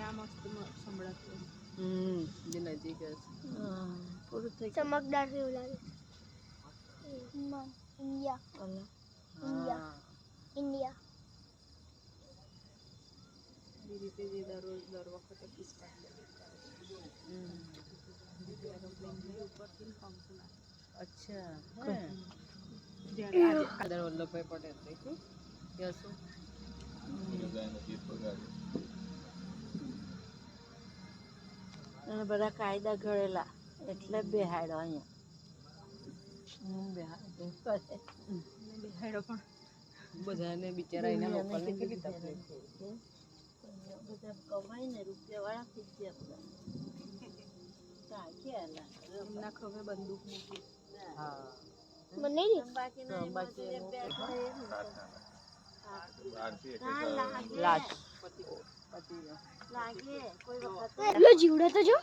આ મસ્ત સંભળાતું જે નજીક હશે પૂરું થઈ ચમકદાર જેવું લાગે ઇન્ડિયા ઇન્ડિયા ઇન્ડિયા એ રીતે જે દર વખતે પુષ્પા એરોપ્લેનની ઉપરથી પંખ નાખે અચ્છા સરદાર વલ્લભભાઈ પટેલ દેખ્યું યશો અને બધા કાયદા ઘડેલા એટલે બેહાડો અહીંયા બેહાડો પણ બધાને બિચારા એના લોકોને કેટલી તકલીફ બધા કમાઈ ને રૂપિયા વાળા થઈ ગયા એમના ખભે બંદૂક મૂકી મને લાગે કોઈ વખત જીવડો તો જો